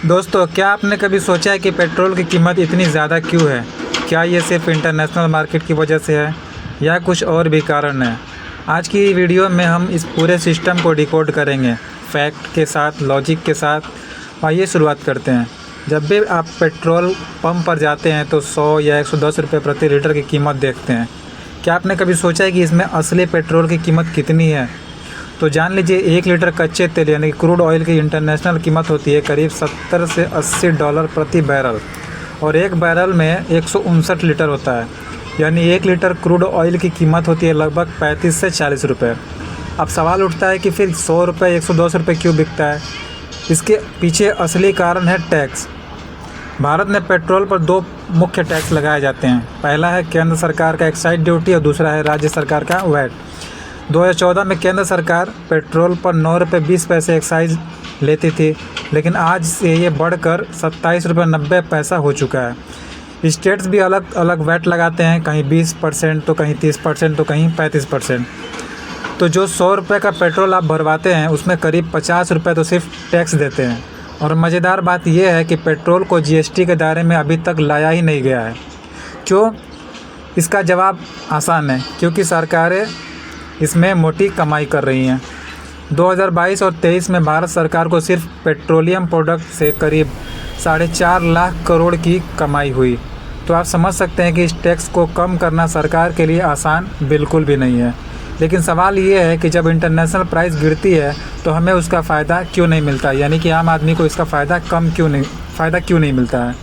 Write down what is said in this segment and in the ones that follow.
दोस्तों, क्या आपने कभी सोचा है कि पेट्रोल की कीमत इतनी ज़्यादा क्यों है? क्या ये सिर्फ इंटरनेशनल मार्केट की वजह से है या कुछ और भी कारण है? आज की वीडियो में हम इस पूरे सिस्टम को डिकोड करेंगे, फैक्ट के साथ, लॉजिक के साथ। आइए शुरुआत करते हैं। जब भी आप पेट्रोल पंप पर जाते हैं तो 100 या 110 रुपये प्रति लीटर की कीमत देखते हैं। क्या आपने कभी सोचा है कि इसमें असली पेट्रोल की कीमत कितनी है? तो जान लीजिए, 1 लीटर कच्चे तेल यानी कि क्रूड ऑयल की इंटरनेशनल कीमत होती है करीब 70 से 80 डॉलर प्रति बैरल, और एक बैरल में 159 लीटर होता है, यानी 1 लीटर क्रूड ऑयल की कीमत होती है लगभग 35 से 40 रुपये। अब सवाल उठता है कि फिर 100 रुपये 110 रुपये क्यों बिकता है? इसके पीछे असली कारण है टैक्स। भारत में पेट्रोल पर 2 मुख्य टैक्स लगाए जाते हैं। पहला है केंद्र सरकार का एक्साइज ड्यूटी और दूसरा है राज्य सरकार का वैट। 2014 में केंद्र सरकार पेट्रोल पर 9 रुपये 20 पैसे एक्साइज लेती थी, लेकिन आज से ये बढ़कर 27 रुपये 90 पैसा हो चुका है। स्टेट्स भी अलग अलग वैट लगाते हैं, कहीं 20% तो कहीं 30% तो कहीं 35%। तो जो 100 रुपये का पेट्रोल आप भरवाते हैं उसमें करीब 50 रुपये तो सिर्फ टैक्स देते हैं। और मज़ेदार बात यह है कि पेट्रोल को जीएसटी के दायरे में अभी तक लाया ही नहीं गया है। क्यों? इसका जवाब आसान है, क्योंकि सरकारें इसमें मोटी कमाई कर रही हैं। 2022 और 23 में भारत सरकार को सिर्फ पेट्रोलियम प्रोडक्ट से करीब 4.5 लाख करोड़ की कमाई हुई। तो आप समझ सकते हैं कि इस टैक्स को कम करना सरकार के लिए आसान बिल्कुल भी नहीं है। लेकिन सवाल ये है कि जब इंटरनेशनल प्राइस गिरती है तो हमें उसका फ़ायदा क्यों नहीं मिलता, यानी कि आम आदमी को इसका फ़ायदा क्यों नहीं मिलता है।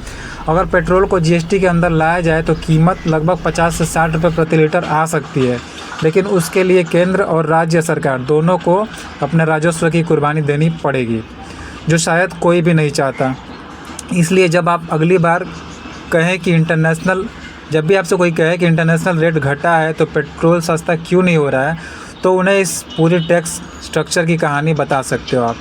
अगर पेट्रोल को जीएसटी के अंदर लाया जाए तो कीमत लगभग 50 से 60 रुपये प्रति लीटर आ सकती है, लेकिन उसके लिए केंद्र और राज्य सरकार दोनों को अपने राजस्व की कुर्बानी देनी पड़ेगी, जो शायद कोई भी नहीं चाहता। इसलिए जब भी आपसे कोई कहे कि इंटरनेशनल रेट घटा है तो पेट्रोल सस्ता क्यों नहीं हो रहा है, तो उन्हें इस पूरी टैक्स स्ट्रक्चर की कहानी बता सकते हो आप।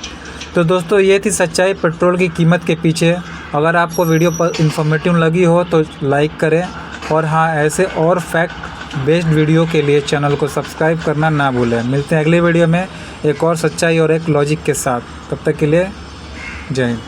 तो दोस्तों, ये थी सच्चाई पेट्रोल की कीमत के पीछे। अगर आपको वीडियो पर इन्फॉर्मेटिव लगी हो तो लाइक करें, और हाँ, ऐसे और फैक्ट बेस्ड वीडियो के लिए चैनल को सब्सक्राइब करना ना भूलें। मिलते हैं अगले वीडियो में एक और सच्चाई और एक लॉजिक के साथ। तब तक के लिए जय हिंद।